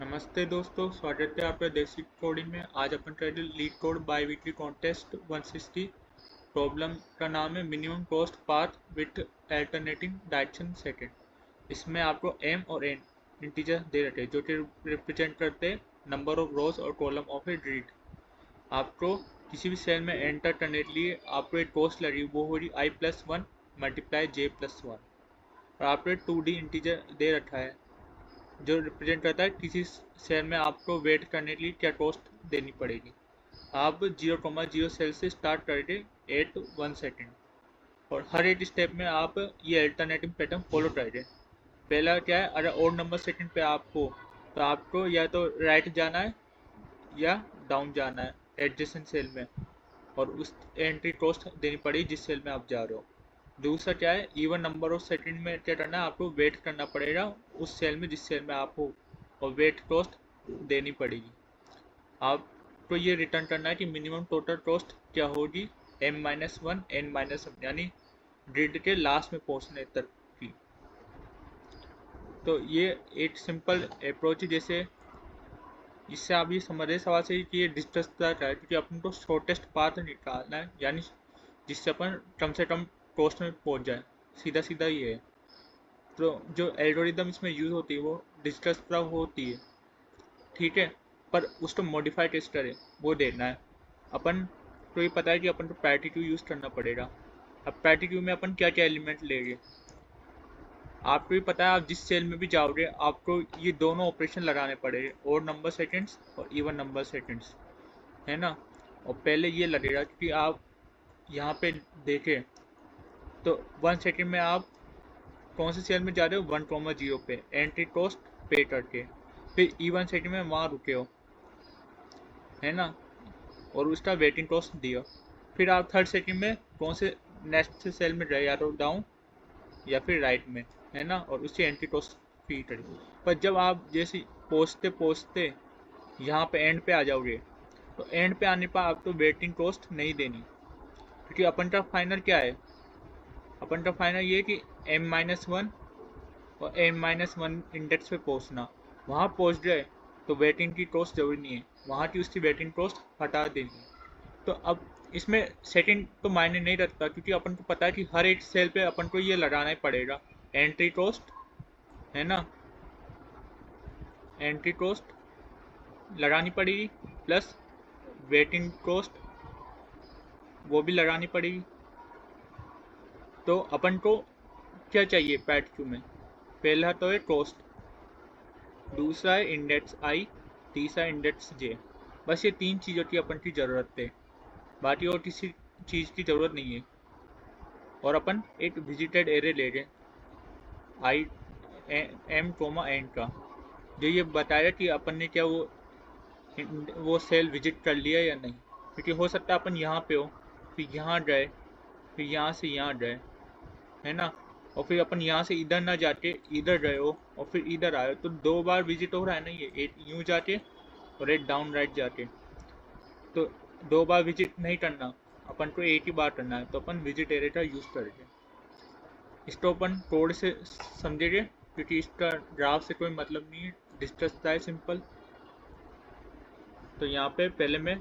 नमस्ते दोस्तों, स्वागत है आपका देसी कोडिंग में। आज अपन करेंगे leet code by weekly contest 160। Problem का नाम है minimum cost path with alternating direction settled. इसमें आपको एम और एन इंटीजर दे रखे हैं जो कि रिप्रेजेंट करते हैं नंबर ऑफ रोज और कॉलम ऑफ ए ग्रिड। आपको किसी भी सेल में एंटर करने के लिए आपको एक कॉस्ट लगी, वो हो रही i+1 मल्टीप्लाई j+1। और आपको एक 2D इंटीजर दे रखा है जो रिप्रेजेंट करता है किसी सेल में आपको वेट करने के लिए क्या कॉस्ट देनी पड़ेगी। आप 0,0 सेल से स्टार्ट करके 1 सेकेंड और हर एक स्टेप में आप ये अल्टरनेटिव पैटर्न फॉलो करेंगे। पहला क्या है, अगर और नंबर सेकेंड पे आपको तो आपको या तो राइट जाना है या डाउन जाना है एडजेसेंट सेल में, और उस एंट्री कॉस्ट देनी पड़ेगी जिस सेल में आप जा रहे हो। दूसरा क्या है, इवन नंबर ऑफ सेकंड में क्या करना है, आपको वेट करना पड़ेगा उस सेल में जिस सेल में आप हो, और वेट कॉस्ट देनी पड़ेगी। आपको ये रिटर्न करना है कि मिनिमम टोटल कॉस्ट क्या होगी m-1 n-1, यानी ग्रिड के लास्ट में पहुंचने तक की। तो ये एक सिंपल अप्रोच है, जैसे इससे आप ये समझ रहे सवाल से कि ये डिस्कस है, क्योंकि अपन को शॉर्टेस्ट पाथ निकालना है, यानी जिससे अपन कम से कम कॉस्ट में पहुंच जाए। सीधा सीधा ये है। तो जो एल्गोरिदम इसमें यूज़ होती है वो डिस्कस होती है, ठीक है, पर उसको मॉडिफाई टेस्ट करें वो देखना है। अपन तो ये पता है कि अपन को पैरिटी क्यू यूज़ करना पड़ेगा। अब पैरिटी क्यू में अपन क्या क्या एलिमेंट लेंगे आपको भी पता है। आप जिस सेल में भी जाओगे आपको ये दोनों ऑपरेशन लगाने पड़ेंगे, और नंबर सेकेंड्स और इवन नंबर सेकेंड्स, है ना। और पहले ये लगेगा क्योंकि आप यहाँ पे देखें तो 1 सेकेंड में आप कौन से सेल में जा रहे हो, 1,0 पे एंट्री कॉस्ट पे करके, फिर इवन सेकेंड में वहाँ रुके हो, है ना, और उसका वेटिंग कॉस्ट दिया। फिर आप 3rd सेकेंड में कौन से नेक्स्ट सेल में रहे, या तो डाउन या फिर राइट में, है ना, और उसकी एंट्री कॉस्ट फी करें। पर जब आप जैसे पहुँचते पहुँचते यहाँ पे एंड पे आ जाओगे, तो एंड पे आने पर आपको वेटिंग कॉस्ट नहीं देनी, क्योंकि अपन का फाइनल क्या है, अपन का फाइनल ये कि m-1 और n-1 इंडेक्स पे पहुंचना। वहाँ पहुंच गए तो वेटिंग की कॉस्ट जरूरी नहीं है, वहाँ की उसकी वेटिंग कॉस्ट हटा देनी है। तो अब इसमें सेकंड तो मायने नहीं रखता, क्योंकि अपन को पता है कि हर एक सेल पे अपन को ये लगाना ही पड़ेगा एंट्री कॉस्ट, है ना, एंट्री कॉस्ट लगानी पड़ेगी, प्लस वेटिंग कॉस्ट वो भी लगानी पड़ेगी। तो अपन को क्या चाहिए पैट क्यू में, पहला तो है कॉस्ट, दूसरा है इंडेक्स आई, तीसरा इंडेक्स जे। बस ये 3 चीज़ों की अपन की ज़रूरत है, बाकी और किसी चीज़ की ज़रूरत नहीं है। और अपन एक विजिटेड एरे ले रहे आई m, n का, जो ये बताएगा कि अपन ने क्या वो सेल विजिट कर लिया या नहीं। क्योंकि हो सकता है अपन यहाँ पे हो, फिर यहाँ गए, फिर यहाँ से यहाँ गए, है ना, और फिर अपन यहाँ से इधर ना जाके इधर गए हो और फिर इधर आए हो, तो 2 बार विजिट हो रहा है ना, ये एक यूँ जाके और एक डाउन राइट जाके। तो 2 बार विजिट नहीं करना, अपन को एक ही बार करना है, तो अपन विजिट एरिया का यूज़ करेंगे। इसको अपन कोड से समझेंगे, क्योंकि इसका ग्राफ से कोई मतलब नहीं है, डिस्कस है सिंपल। तो यहाँ पे पहले मैं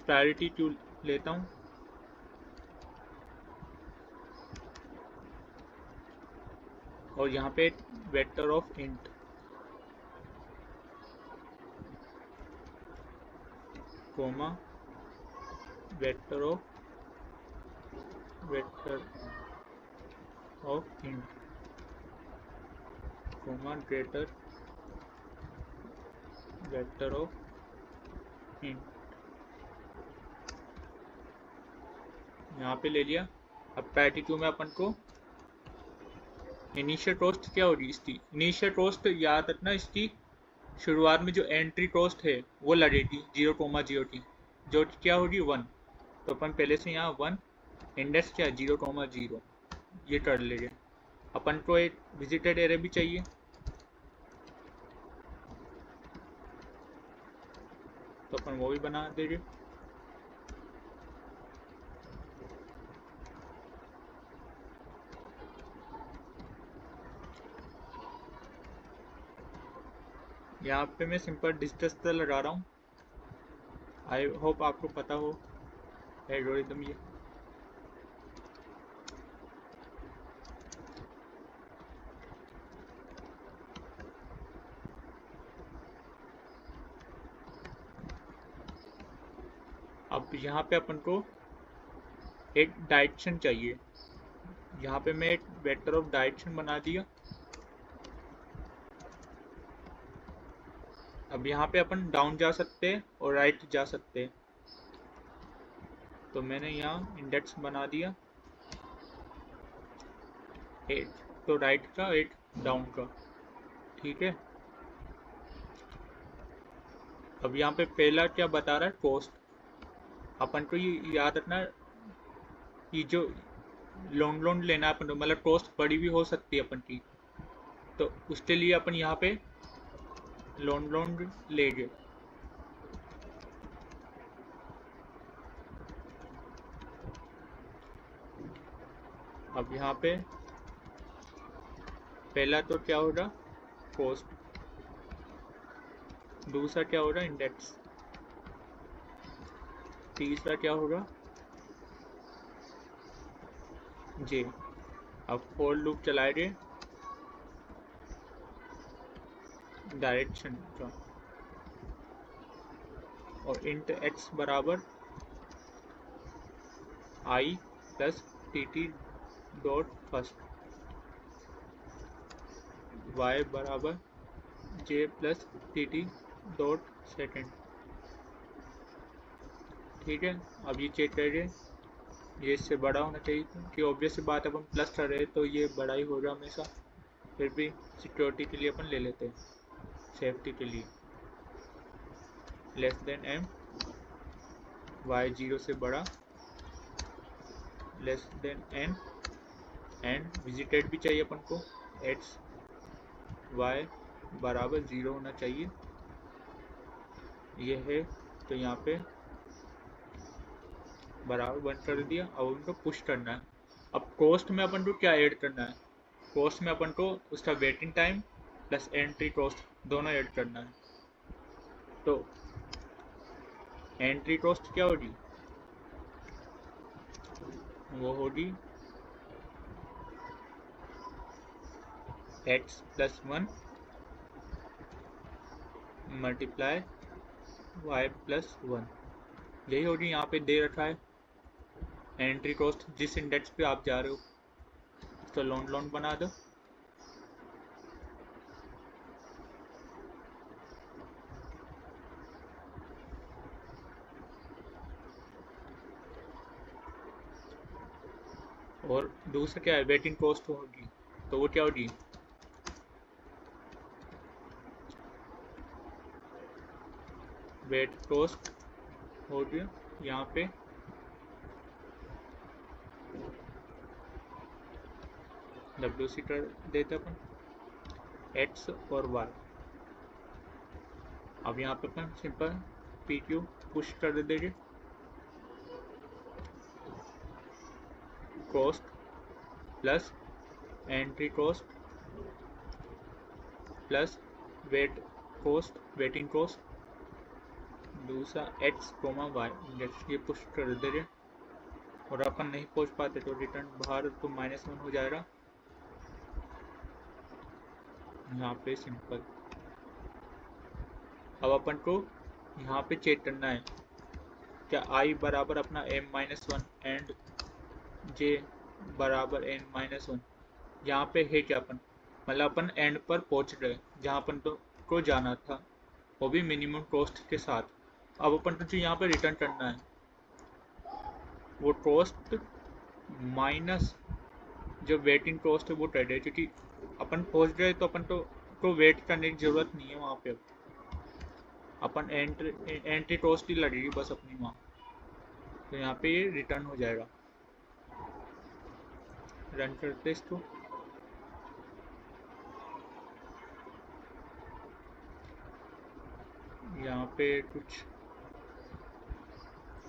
प्रायोरिटी क्यू लेता हूँ, और यहाँ पे vector of int, comma vector of int, comma greater vector of int, यहाँ पे ले लिया। अब पैटी क्यू में अपन को इनिशियल कॉस्ट क्या होगी, इसकी इनिशियल कॉस्ट याद रखना, इसकी शुरुआत में जो एंट्री कॉस्ट है वो लगेगी 0,0 की, जो क्या होगी 1। तो अपन पहले से यहाँ 1 इंडेक्स क्या 0,0 ये कर लेंगे। अपन को एक विजिटेड एरे भी चाहिए, तो अपन वो भी बना देंगे। यहाँ पे मैं सिंपल डिस्टेंस लगा रहा हूँ। आई होप आपको पता हो एल्गोरिथम ये। अब यहाँ पे अपन को एक डायरेक्शन चाहिए। यहाँ पे मैं एक वेक्टर ऑफ डायरेक्शन बना दिया। अब यहाँ पे अपन डाउन जा सकते हैं और राइट जा सकते हैं। तो मैंने यहाँ इंडेक्स बना दिया, 8 तो राइट का 8 डाउन का। ठीक है। अब यहाँ पे पहला क्या बता रहा है, कॉस्ट। अपन को ये याद रखना है, ये जो लोन लेना है अपन को, मतलब कॉस्ट बड़ी भी हो सकती है अपन की, तो उसके लिए अपन यहाँ पे लोन लेंगे। अब यहाँ पे पहला तो क्या होगा, कॉस्ट। दूसरा क्या होगा, इंडेक्स। तीसरा क्या होगा, जे। अब फॉर लूप चलाएंगे डायरेक्शन का, और इंट एक्स बराबर i plus t t dot first, y बराबर j plus t t dot second. ठीक है। अब ये चेक करेंगे, ये इससे बड़ा होना चाहिए, कि ऑब्वियस सी बात है अपन प्लस कर रहे हैं तो ये बड़ा ही होगा हमेशा। फिर भी सिक्योरिटी के लिए अपन ले लेते हैं, सेफ्टी के लिए। लेस देन एम, वाई 0 से बड़ा, less than N, and visited भी चाहिए अपन को, एक्स वाई बराबर 0 होना चाहिए। ये है, तो यहाँ पे बराबर 1 कर दिया। अब उनको पुश करना है। अब कॉस्ट में अपन को क्या ऐड करना है, कॉस्ट में अपन को उसका waiting time plus entry cost दोनों ऐड करना है। तो एंट्री कॉस्ट क्या होगी, वो होगी X plus 1 multiply Y plus 1। यही होगी, यहाँ पे दे रखा है एंट्री कॉस्ट। जिस इंडेक्स पे आप जा रहे हो तो लोन बना दो। और दूसरा क्या है, वेटिंग कॉस्ट होगी, तो वो क्या होगी, वेट कॉस्ट हो गया। यहाँ पे डब्ल्यू सी कर देते अपन, एक्स और वाई। अब यहाँ पे अपन सिंपल पी क्यू पुश कर देंगे, cost plus entry cost plus wait cost, waiting cost, दूसरा एक्स कोमा वाई इंडेक्स, ये पुश कर देंगे। और अपन नहीं पहुंच पाते तो रिटर्न बाहर, तो -1 हो जाएगा। यहाँ पे सिंपल। अब अपन को यहाँ पे चेक करना है, क्या आई बराबर अपना m-1 एंड जे बराबर n-1 यहाँ पे है क्या। अपन मतलब अपन एंड पर पहुँच गए जहाँ अपन को जाना था, वो भी मिनिमम कॉस्ट के साथ। अब अपन को जो यहाँ पे रिटर्न करना है वो कॉस्ट माइनस जो वेटिंग कॉस्ट है वो कर दे, क्योंकि अपन पहुँच गए तो अपन को वेट करने की ज़रूरत नहीं है वहाँ पे। अपन एंट्री कॉस्ट ही लगेगी बस अपनी वहाँ, तो यहाँ पे ये रिटर्न हो जाएगा। रन करते इसको। यहाँ पे कुछ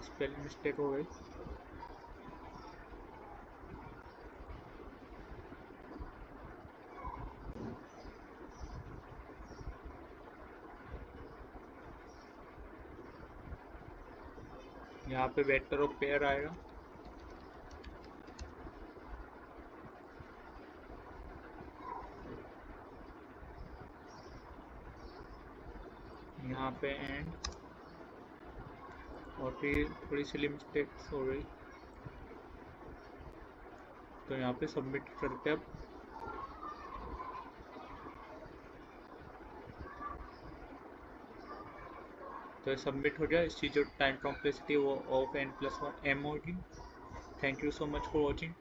स्पेलिंग मिस्टेक हो गई। यहाँ पे वेट करो, पेयर आएगा। यहाँ पे एंड, और फिर थोड़ी सी मिस्टेक्स हो गई तो यहाँ पे सबमिट करते हैं अब। तो सबमिट हो गया। इसकी जो टाइम कॉम्प्लेक्सिटी वो ऑफ n+1 m होगी। Thank you so much for watching.